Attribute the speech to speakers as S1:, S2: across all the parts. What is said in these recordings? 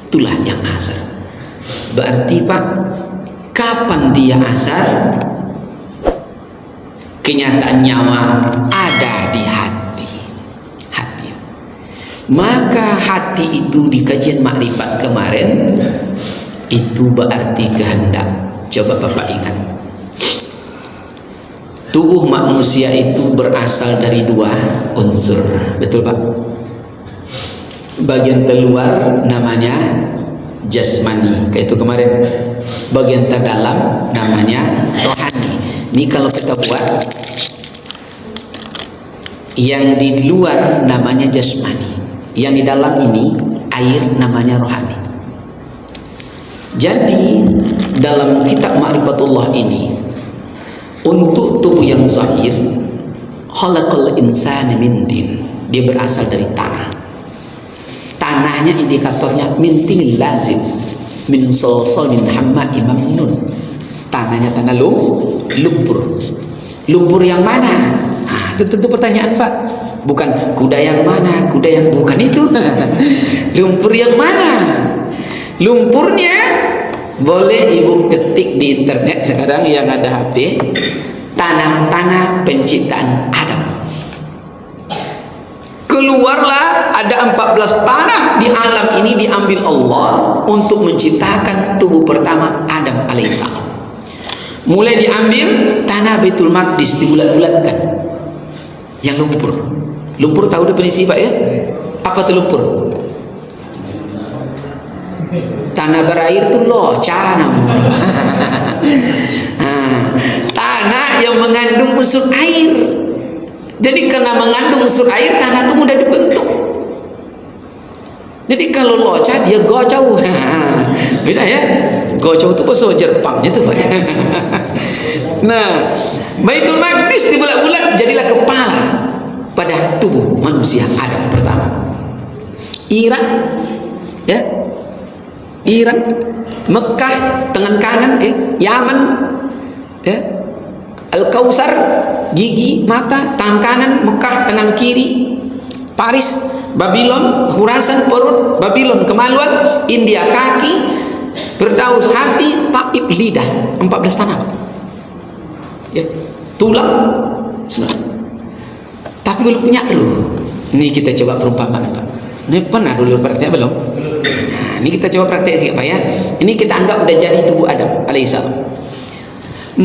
S1: Itulah yang asar. Berarti Pak, kapan dia asar? Kenyataan nyawa ada di hati. Maka hati itu di kajian makrifat kemarin itu berarti kehendak. Coba Bapak ingat, tubuh manusia itu berasal dari dua unsur, betul Pak? Bagian terluar namanya jasmani, kayak itu kemarin. Bagian terdalam namanya rohani. Ini kalau kita buat yang di luar namanya jasmani, yang di dalam ini air namanya rohani. Jadi dalam kitab Ma'rifatullah ini, untuk tubuh yang zahir, khalaqal insana min tin, dia berasal dari tanah. Tanahnya indikatornya min tin lazim, min salsalin hamma'im mamnun. Tanahnya tanah lumpur. Lumpur yang mana? Itu tentu pertanyaan Pak. Bukan kuda yang mana, kuda yang bukan itu. Lumpur yang mana? Lumpurnya boleh Ibu ketik di internet sekarang yang ada HP, tanah-tanah penciptaan Adam. Keluarlah ada 14 tanah di alam ini diambil Allah untuk menciptakan tubuh pertama Adam alaihissalam. Mulai diambil tanah Baitul Maqdis, dibulat-bulatkan. Yang lumpur. Lumpur tahu definisi Pak ya? Apa itu lumpur? Tanah berair itu loca namanya. Tanah yang mengandung unsur air. Jadi karena mengandung unsur air, tanah itu mudah dibentuk. Jadi kalau loca dia gocau. Beda ya? Gocau itu bahasa Jepangnya tuh Pak. Nah, Baitul Maqdis dibulat-bulat jadilah kepala pada tubuh manusia Adam pertama. Irak, ya, Iran, Mekah tangan kanan, Yaman, ya, Al-Kausar gigi mata tangan kanan, Mekah tangan kiri, Paris, Babylon, Khurasan perut, Babylon kemaluan, India kaki, Firdaus hati, Taib lidah, 14 tanah. Ya, tulang, tapi belum punya ruh. Ini kita coba perumpamaan Pak. Ini pernah dulu praktek belum? Nah, ini kita coba praktek sih Pak ya. Ini kita anggap udah jadi tubuh Adam alaihissalam.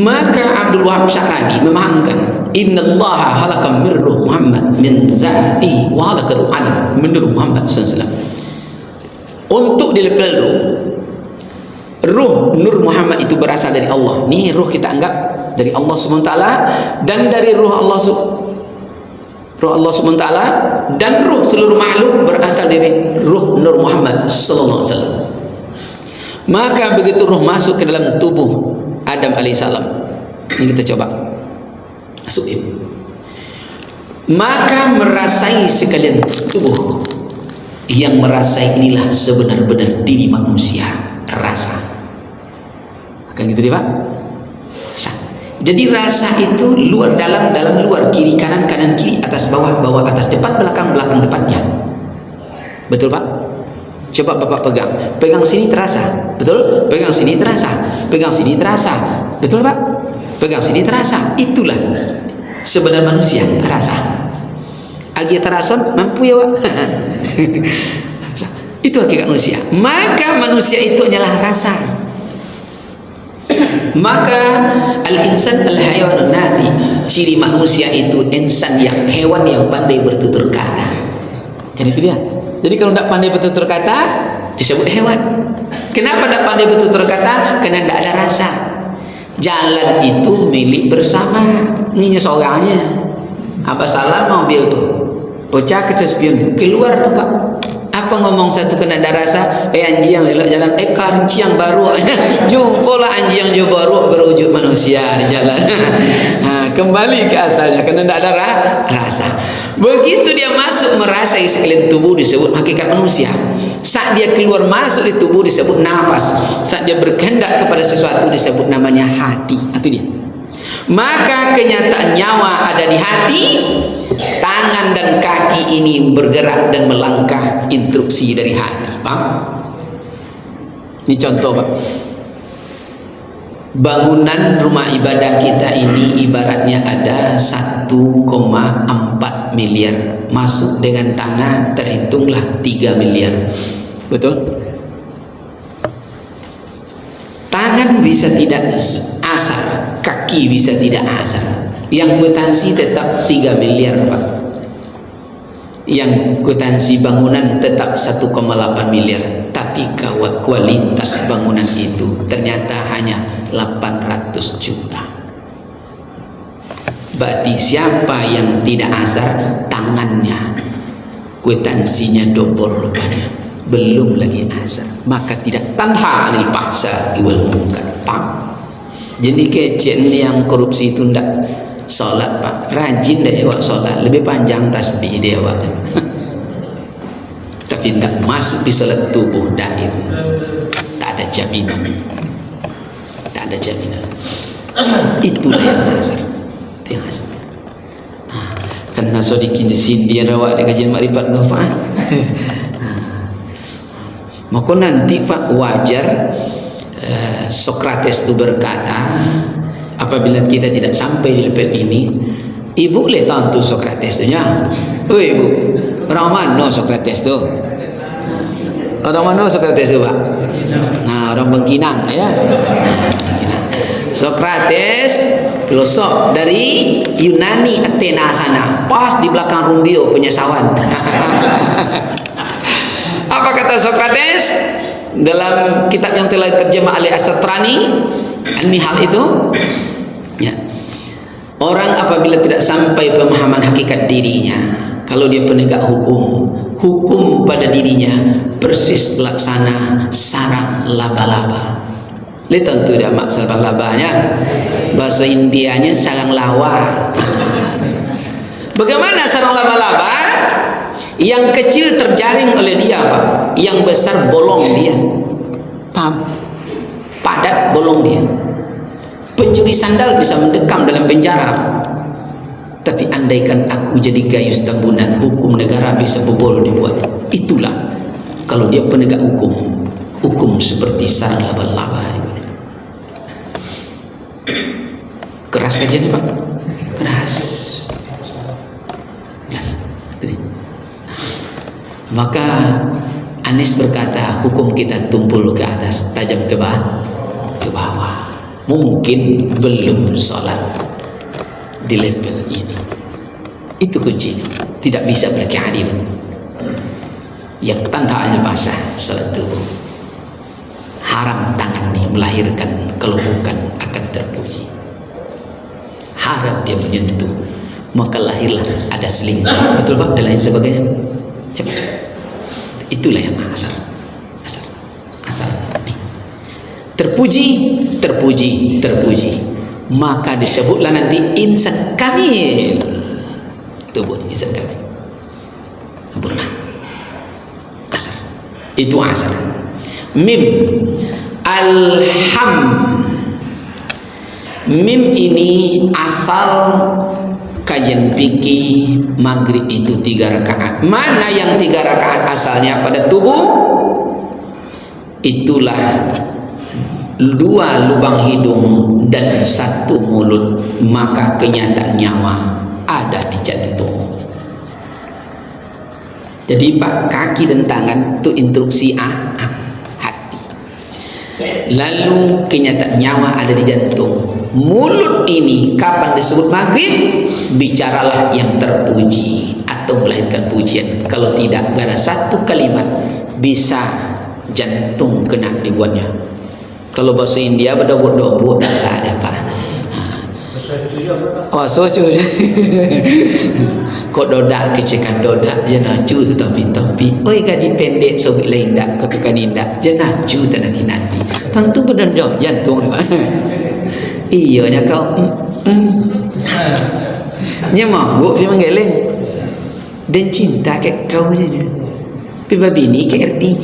S1: Maka Abdul Wahab Sya'rani memahamkan, innallaha halaqam min ruh Muhammad min zatihi wa halaqal alam min ruh Muhammad sallallahu alaihi wasallam. Untuk di level ruh Nur Muhammad itu berasal dari Allah. Nih ruh kita anggap dari Allah SWT, dan dari ruh Allah SWT dan ruh seluruh makhluk berasal dari ruh Nur Muhammad sallallahu alaihi wasallam. Maka begitu ruh masuk ke dalam tubuh Adam alaihissalam, ini kita coba masukin, maka merasai sekalian tubuh. Yang merasai inilah sebenar-benar diri manusia, rasa. Kan gitu deh Pak. Rasa. Jadi rasa itu luar dalam, dalam luar, kiri kanan, kanan kiri, atas bawah, bawah atas, depan belakang, belakang depannya. Betul Pak? Coba Bapak pegang sini terasa, betul? Pegang sini terasa, pegang sini terasa, betul Pak? Pegang sini terasa. Itulah sebenar manusia, rasa. Agi terason mampu ya Pak. Itu hakikat manusia. Maka manusia itu hanyalah rasa. Maka al-insan al-hayawanun nati, ciri manusia itu insan yang hewan yang pandai bertutur kata. Kan itu dia. Jadi kalau tidak pandai bertutur kata disebut hewan. Kenapa tidak pandai bertutur kata? Karena tidak ada rasa. Jalan itu milik bersama. Ini seorangnya. Apa salah mobil tuh? Bocah kecespion keluar tuh Pak. Apa ngomong satu kena ada rasa? Anjing yang lelak jalan, karenci yang baru. Jumpalah anjing yang baru berwujud manusia di jalan. Kembali ke asalnya karena tidak ada rasa. Begitu dia masuk merasai sekalian tubuh disebut hakikat manusia. Saat dia keluar masuk di tubuh disebut nafas. Saat dia berkehendak kepada sesuatu disebut namanya hati. Itu dia. Maka kenyataan nyawa ada di hati. Tangan dan kaki ini bergerak dan melangkah instruksi dari hati. Paham? Ini contoh Pak, bangunan rumah ibadah kita ini ibaratnya ada 1,4 miliar, masuk dengan tanah terhitunglah 3 miliar, betul? Tangan bisa tidak asar, kaki bisa tidak asar, yang kwitansi tetap 3 miliar Pak, yang kwitansi bangunan tetap 1,8 miliar, tapi kualitas bangunan itu ternyata hanya 800 juta. Berarti siapa yang tidak asar, tangannya kwitansinya double banyak, belum lagi asar, maka tidak tanha anil paksa iwal munkar. Jadi kecil ni yang korupsi itu ndak solat Pak, rajin deh awak solat, lebih panjang tasbih dia awak tapi ndak masuk di solat tubuh daim, tak ada jaminan, tak ada jaminan. Itulah yang asar, itu yang asar. Karena sodikin di sini dia rawat di kajian makrifat Pak. Maka nanti Pak wajar Sokrates itu berkata, apabila kita tidak sampai di level ini, ibu boleh tahu tu Sokrates tu ya. Oh ibu, orang mana Sokrates tu? Orang mana Sokrates tu Pak? Nah, orang Bengkinang ya. Sokrates filosof dari Yunani, Athena sana, pas di belakang Rumbio penyesawan. Apa kata Sokrates dalam kitab yang telah terjemah oleh As-Satrani, hal itu ya, orang apabila tidak sampai pemahaman hakikat dirinya, kalau dia penegak hukum, hukum pada dirinya persis laksana sarang laba-laba. Lihat tentu dia maksud laba-labanya, bahasa Indianya sarang lawa. Bagaimana sarang laba-laba? Yang kecil terjaring oleh dia Pak, yang besar bolong dia. Paham? Padat bolong dia. Pencuri sandal bisa mendekam dalam penjara, tapi andaikan aku jadi Gayus Tambunan, hukum negara bisa bobol dibuat. Itulah kalau dia penegak hukum, hukum seperti sarang laba-laba. Keras kajiannya Pak, keras. Maka Anies berkata, hukum kita tumpul ke atas, tajam ke bawah. Mungkin belum sholat di level ini. Itu kuncinya. Tidak bisa berkeadilan. Yang tanpa basah sholat tubuh. Haram tangan ini melahirkan kalau bukan akan terpuji. Haram dia menyentuh, maka lahirlah ada selingkuh. Betul Pak? Dan lain sebagainya. Cepat. Itulah yang asal. Terpuji. Maka disebutlah nanti insan kamil. Tubuh insan kamil. Sempurna. Asal. Itu asal. Mim. Alham. Mim ini asal kajian fikih maghrib itu 3 rakaat. Mana yang 3 rakaat asalnya pada tubuh? Itulah 2 lubang hidung dan 1 mulut. Maka kenyataan nyawa ada di jantung. Jadi Pak, kaki dan tangan itu instruksi hati. Lalu kenyataan nyawa ada di jantung. Mulut ini kapan disebut maghrib? Bicaralah yang terpuji atau melahirkan pujian. Kalau tidak, gak ada satu kalimat bisa jantung kena dibuatnya. Kalau bahasa India berdobok-dobok dah ada Pak. Oh soju. Kok dodak kecekan dodak jenacu tu tapi oi gadi pendek sobik lain dak ketukan indak jenacu tak nanti tentu benar jantung. Iya nya kau nya mabuk pi manggeleng dan cinta ke kau je pi babini ke erdi.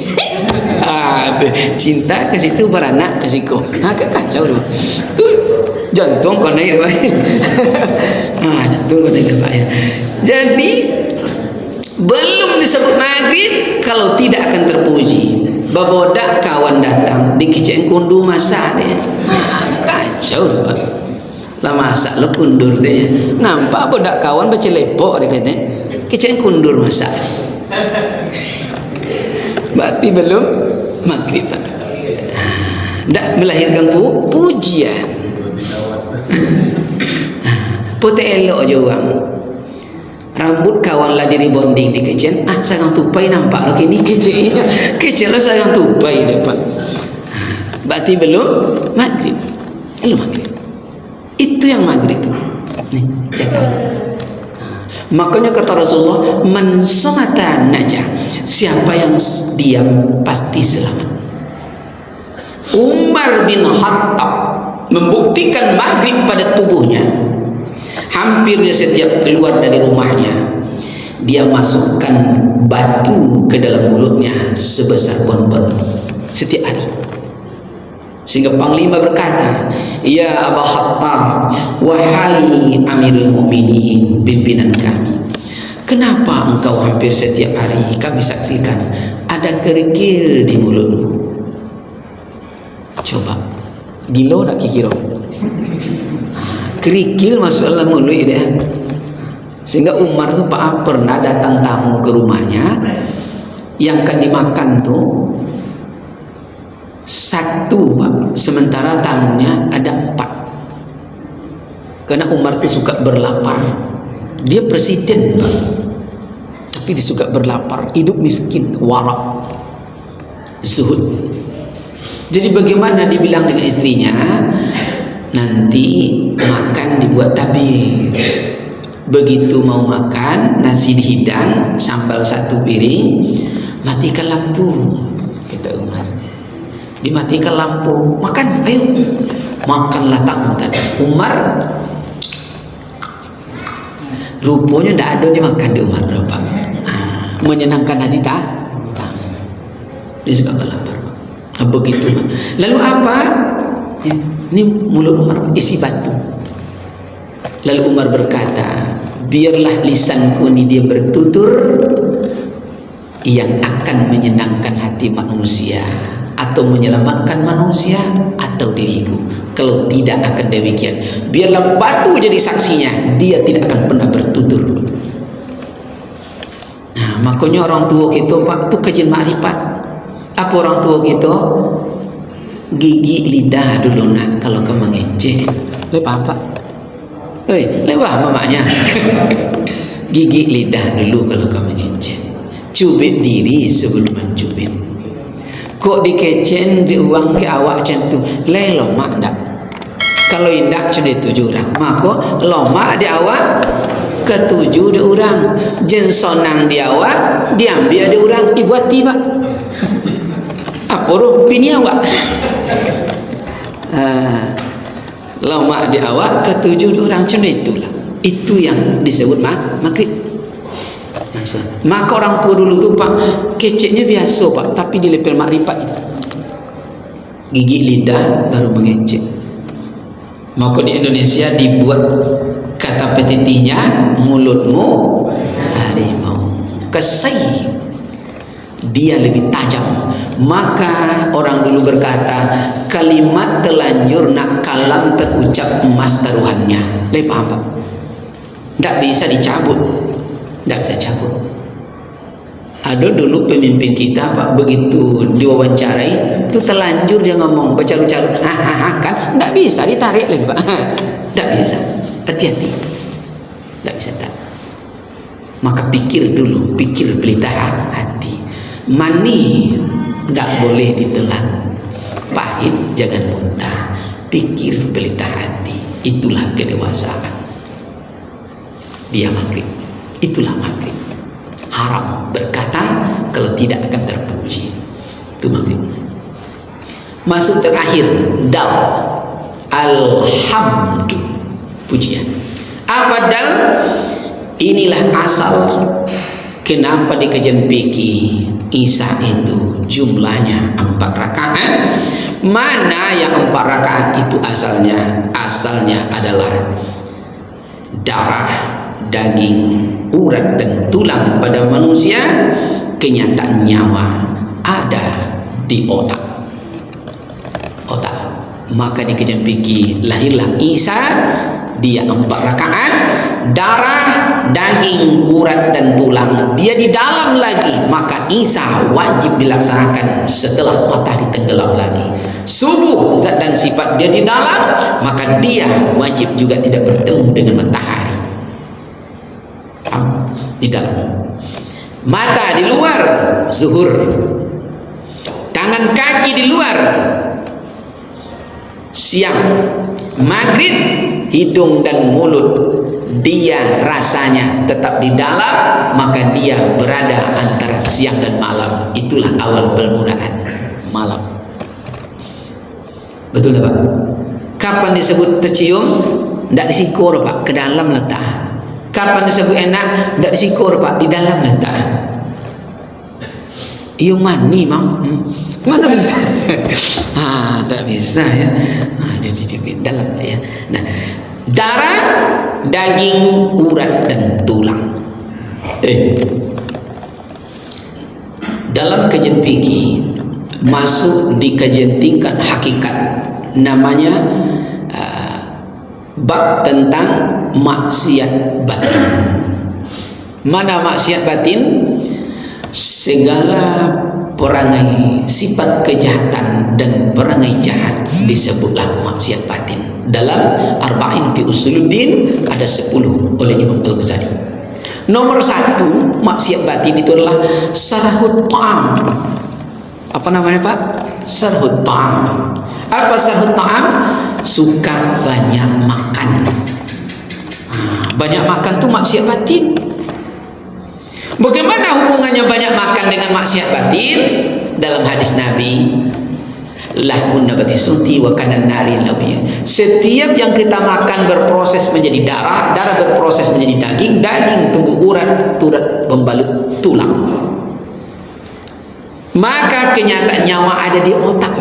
S1: Cinta ke situ beranak ke siku. Kacau tu. Tu jantung kau naik baik. Jantung kau naik baik. Jadi belum disebut maghrib kalau tidak akan terpuji. babodak kawan datang dikicen kundu masak dia. Kacau Pak. Lah masak lo kundur tu ya. Nampak bodak kawan baca lepok dia kata. Kicen kundur masak. Berarti belum maghrib Pak. Tak melahirkan pujian. Pote elok je orang. Rambut kawan lah diri bonding di kecil. Sarang tupai nampak lagi ni kecilnya. Kecil lah sarang tupai dapat. Berarti belum maghrib. Belum maghrib. Itu yang maghrib tu. Ni jaga. Makanya kata Rasulullah, man somata najah. Siapa yang diam pasti selamat. Umar bin Khattab membuktikan maghrib pada tubuhnya. Hampir dia setiap keluar dari rumahnya, dia masukkan batu ke dalam mulutnya sebesar bon-bon setiap hari. Sehingga Panglima berkata, ya Aba Khattab, wahai Amirul Mukminin, pimpinan kami, kenapa engkau hampir setiap hari kami saksikan ada kerikil di mulutmu? Coba gilo nak kikiro kerikil masuk dalam mulut dia. Sehingga Umar tu Pak pernah datang tamu ke rumahnya, yang akan dimakan tu satu Pak, sementara tamunya ada 4. Karena Umar tu suka berlapar. Dia presiden Pak, tapi dia suka berlapar, hidup miskin, warak, zuhud. Jadi bagaimana dibilang dengan istrinya, nanti makan dibuat tabir. Begitu mau makan, nasi dihidang, sambal 1 piring, matikan lampu, kata Umar. Dimatikan lampu, makan, ayo. Makanlah tamu tadi. Umar rupanya tidak ada dimakan di Umar Pak. Menyenangkan hati tak? Dia suka lapar. Begitu. Lalu apa? Ini mulut Umar isi batu. Lalu Umar berkata, biarlah lisanku ini dia bertutur yang akan menyenangkan hati manusia, atau menyelamatkan manusia, atau diriku. Kalau tidak akan demikian, biarlah batu jadi saksinya, dia tidak akan pernah bertutur. Nah, makanya orang tua kita Pak tu kajian makrifat. Apa orang tua kita? Gigi lidah dulu nak kalau kau mengecek. Lepas Pak? Lewah mamanya. Gigi lidah dulu kalau kau mengecek. Cubit diri sebelum mencubit. Kok dikecen di uang ke awak macam tu, lelo mak tak. Kalau indak macam itu jurang, maka loma di awak, ketujuh di orang, jen sonang di awak, diambil di orang, dibuat tiba. Apa roh bini awak? Loma di awak, ketujuh di orang, macam itulah. Itu yang disebut maghrib. Maka orang tua dulu tu Pak, keceknya biasa Pak, tapi di level makrifat itu. Gigi lidah baru mengecek. Maka di Indonesia dibuat kata petitinya, mulutmu harimau. Kesai dia lebih tajam. Maka orang dulu berkata, kalimat telanjur nak kalam terucap emas taruhannya. Lepas apa? Tak bisa dicabut. Tak bisa cabut. Ada dulu pemimpin kita Pak, begitu diwawancarai itu terlanjur dia ngomong bercarut-carut, kan tak bisa ditarik lagi Pak. Tak bisa, hati-hati, tak bisa tak. Maka pikir dulu, pikir pelita hati. Mani tak boleh ditelan, pahit jangan muntah. Pikir pelita hati, itulah kedewasaan. Dia maghrib. Itulah maghrib. Haram berkata kalau tidak akan terpuji. Itu maghrib. Masuk terakhir, dal. Alhamdu, pujian. Apa dal? Inilah asal kenapa di kajian fikih Isya itu jumlahnya 4 rakaat. Mana yang 4 rakaat itu asalnya? Asalnya adalah darah, daging, urat dan tulang pada manusia. Kenyataan nyawa ada di otak. Maka di kajian fikih lahirlah Isa, dia 4 rakaat, darah, daging, urat dan tulang dia di dalam lagi, maka Isa wajib dilaksanakan setelah matahari tenggelam lagi. Subuh, zat dan sifat dia di dalam, maka dia wajib juga tidak bertemu dengan matahari. Di dalam. Mata di luar, zuhur. Tangan kaki di luar, siang. Maghrib, hidung dan mulut dia rasanya tetap di dalam, maka dia berada antara siang dan malam. Itulah awal permulaan malam. Betul tak Pak? Kapan disebut tercium? Tidak disikur Pak, ke dalam letak. Kapan disebut enak? Tidak disikur Pak, di dalam letak. Iyo mani Mam, mana bisa? Tak bisa ya. Di dalam ya. Nah, darah, daging, urat dan tulang. Dalam kajian fikih masuk di kajian tingkat hakikat, namanya bab tentang maksiat batin. Mana maksiat batin? Segala perangai, sifat kejahatan dan perangai jahat disebutlah maksiat batin. Dalam Arba'in fi Usuluddin ada 10 oleh Imam Al-Ghazali. Nomor 1 maksiat batin itu adalah sarhut ta'am. Apa namanya Pak? Sarhut ta'am. Apa sarhut ta'am? Suka banyak makan. Banyak makan itu maksiat batin. Bagaimana hubungannya banyak makan dengan maksiat batin? Dalam hadis Nabi, lahmun nabati suti wa kanan nari labiyah. Setiap yang kita makan berproses menjadi darah, darah berproses menjadi daging, daging tumbuh urat, urat membalut tulang. Maka kenyataan nyawa ada di otak.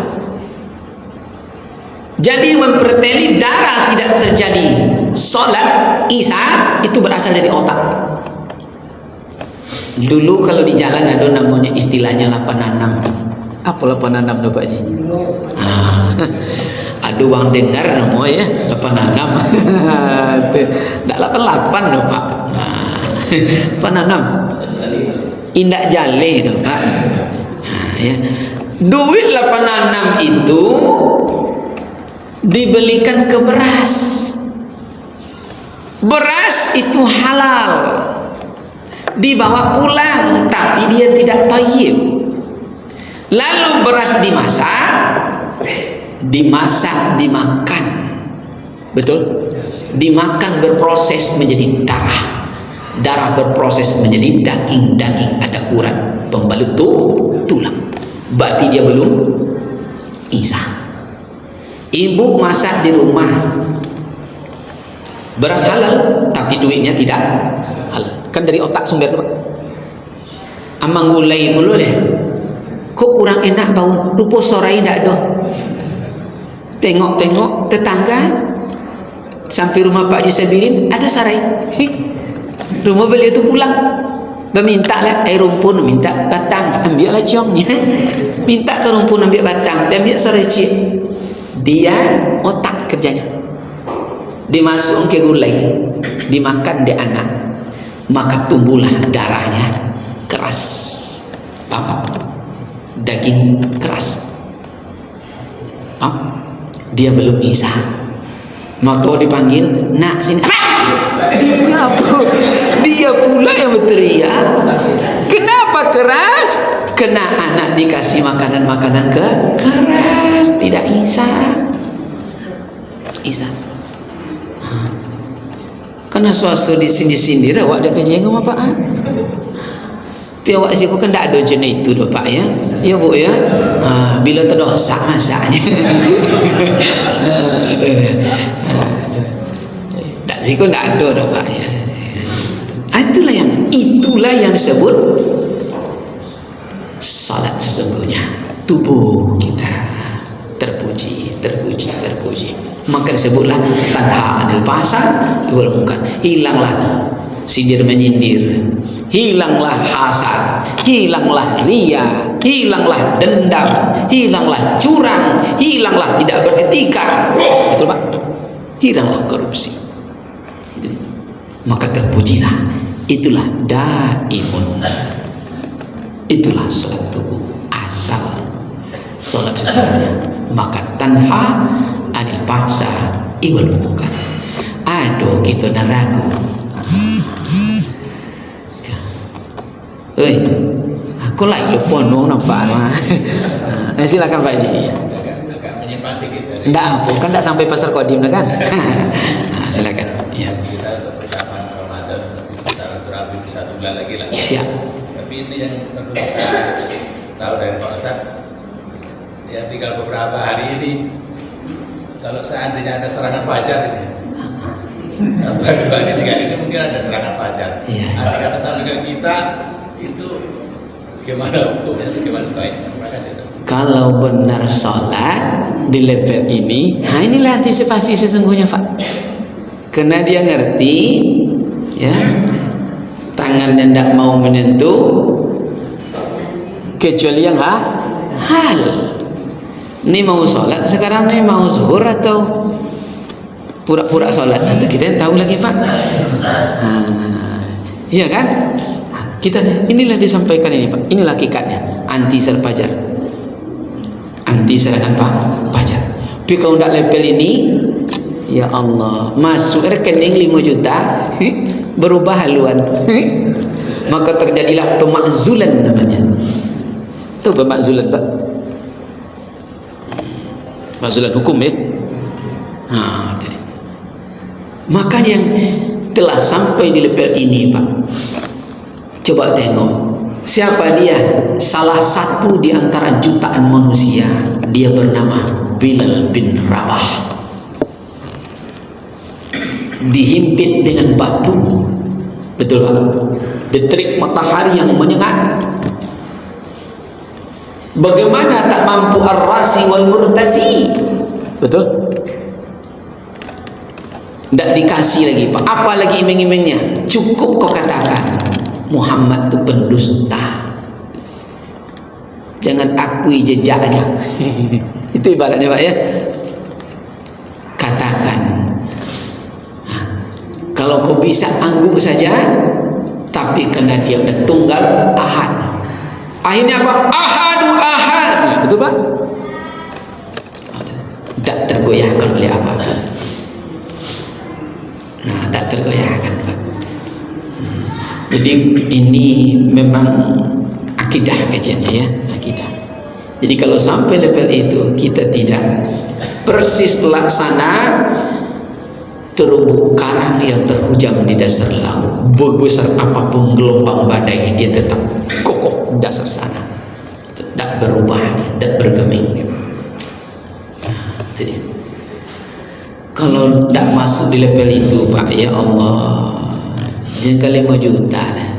S1: Jadi memperteli darah tidak terjadi solat Isa itu berasal dari otak. Dulu kalau di jalan ada namanya istilahnya 86. Apa 86 tuh Pak Ji? Aduh bang dengar namanya ya 86. Tak 88 tuh Pak. 86. Indak jale tuh Pak. Ya. Duit 86 itu dibelikan ke beras. Beras itu halal, dibawa pulang, tapi dia tidak thayyib. Lalu beras dimasak, dimakan. Betul? Dimakan berproses menjadi darah. Darah berproses menjadi daging, daging ada urat, pembalut tulang. Berarti dia belum Isa. Ibu masak di rumah, beras halal, tapi duitnya tidak halal. Kan dari otak sumber itu Pak. Amang gulai mulu deh. Kok kurang enak bau, rupa sorai ndak doh. Tengok-tengok tetangga sampai rumah Pak Haji Sabirin ada sarai. Rumah beliau itu pulang, meminta lah air rumpun, minta batang, ambil lah ciongnya. Minta ke rumpun ambil batang, ambil sarai cik. Dia otak kerjanya. Dimasuk ke gulai, dimakan di anak, maka tumbuhlah darahnya keras, daging keras. Dia belum Isa, maka dipanggil nak sini. Dia pula yang berteriak. Kenapa keras? Kena anak dikasih makanan keras, tidak Isa. Karena suatu di sini awak ada kajian sama Pak. Tapi awak sih kan tak ada jenis itu dah Pak ya. Ya Bu ya. Bila terdosa masaknya. Tak sih kan tak ada dah Pak ya. Itulah yang disebut salat sesungguhnya. Tubuh kita terpuji. Maka disebutlah tanha anil fahsya wal munkar. Hilanglah sindir menyindir, hilanglah hasad, hilanglah riya, hilanglah dendam, hilanglah curang, hilanglah tidak beretika. Betul Pak? Hilanglah korupsi. Maka terpujilah, itulah daimun, itulah salat tubuh asal salat sesungguhnya. Maka tanha anil fahsya wal munkar. Aduh kita nak ragu. Oi, aku lagi ponong nampak mah. Silakan Pak Haji.
S2: Agak menyimpang sedikit.
S1: Enggak apa, kan enggak sampai pasar kodim dah kan. Silakan. Ya.
S2: Kita untuk persiapan Ramadan mesti secara terapi bisa tunggal lagi lah.
S1: Siap.
S2: Tapi ini yang perlu kita tahu dari Pak Ustaz, yang tinggal beberapa hari ini, kalau seandainya ada serangan fajar ini, 1 hari 2 hari 3 hari ini mungkin ada serangan fajar.
S1: Iya.
S2: Ada kata sampaikan kita itu gimana hukumnya, gimana sebaiknya? Terima kasih.
S1: Kalau benar sholat di level ini, nah inilah antisipasi sesungguhnya Pak. Karena dia ngerti, ya, tangannya tidak mau menyentuh kecuali yang hal. Ini mau sholat sekarang, nih mau zuhur atau pura-pura sholat, itu kita tahu lagi Pak. Iya kan? Kita inilah disampaikan ini Pak. Inilah hakikatnya anti serpajar, anti serangan fajar. Tapi kalau tidak level ini, ya Allah, masuk rekening 5 juta berubah haluan. Maka terjadilah pemakzulan namanya. Itu pemakzulan Pak. Pemakzulan hukum ya. Nah, jadi. Maka yang telah sampai di level ini Pak, coba tengok siapa dia. Salah satu di antara jutaan manusia, dia bernama Bilal bin Rabah. Dihimpit dengan batu, betul Pak, di terik matahari yang menyengat. Bagaimana tak mampu ar-rasi wal murtasi, betul? Tidak dikasih lagi Pak, apa lagi iming-imingnya? Cukup kau katakan Muhammad itu pendusta, jangan akui jejaknya. Itu ibaratnya Pak ya. Katakan, kalau kau bisa angguk saja, tapi karena dia udah tunggal ahad, akhirnya apa? Ahadu ahad, betul Pak? Tidak tergoyahkan oleh apa-apa. Nah, tidak tergoyahkan Pak. Jadi ini memang akidah kajiannya ya, akidah. Jadi kalau sampai level itu kita tidak persis laksana terumbu karang yang terhujam di dasar laut, besar apapun gelombang badai, dia tetap kokoh dasar sana, tidak berubah, tidak bergeming. Jadi kalau tidak masuk di level itu Pak, ya Allah, jengkal 5 juta lah,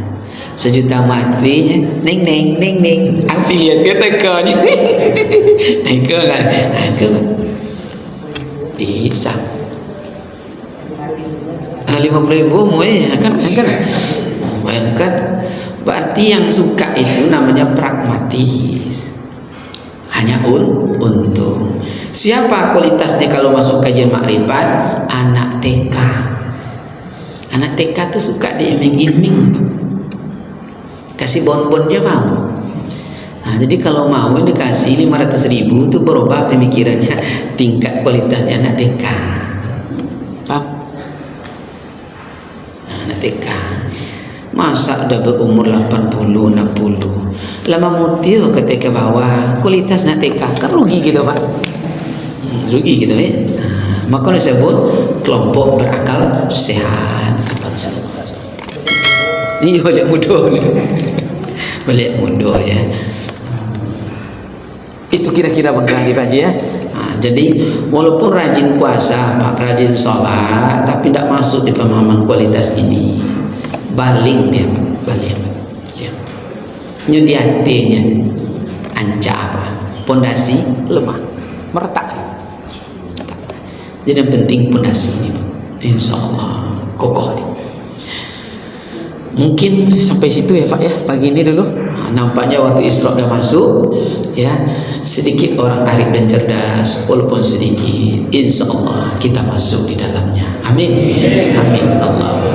S1: 1 juta mati, neng neng neng neng, affiliate dia tekannya, teka kan, bisa. 50.000 kan bayangkan. Berarti yang suka itu namanya pragmatis, hanya untung. Siapa kualitasnya kalau masuk kajian makrifat? Anak TK. Anak TK tuh suka diiming-iming, kasih bonbon dia mau. Nah, jadi kalau mau dikasih 500.000 itu berubah pemikirannya, tingkat kualitasnya anak TK. Paham? Anak TK masa udah berumur 80, 60 lama mutil ketika bawah kualitas anak TK, kan rugi gitu Pak, rugi gitu ya. Maka disebut kelompok berakal sehat. Ini balik mudah nih, balik mudah ya. Itu kira-kira Bang Haji ya. Jadi walaupun rajin puasa Pak, rajin sholat, tapi tidak masuk di pemahaman kualitas ini, baling dia Pak, baling ya. Nyudi hatinya anca apa, pondasi lemah, meretak. Jadi yang penting pondasi ini Pak, insya Allah kokoh. Mungkin sampai situ ya Pak ya, pagi ini dulu. nampaknya waktu Isra dah masuk ya. Sedikit orang arif dan cerdas, walaupun sedikit, insya Allah kita masuk di dalamnya. Amin. Amin. Allah.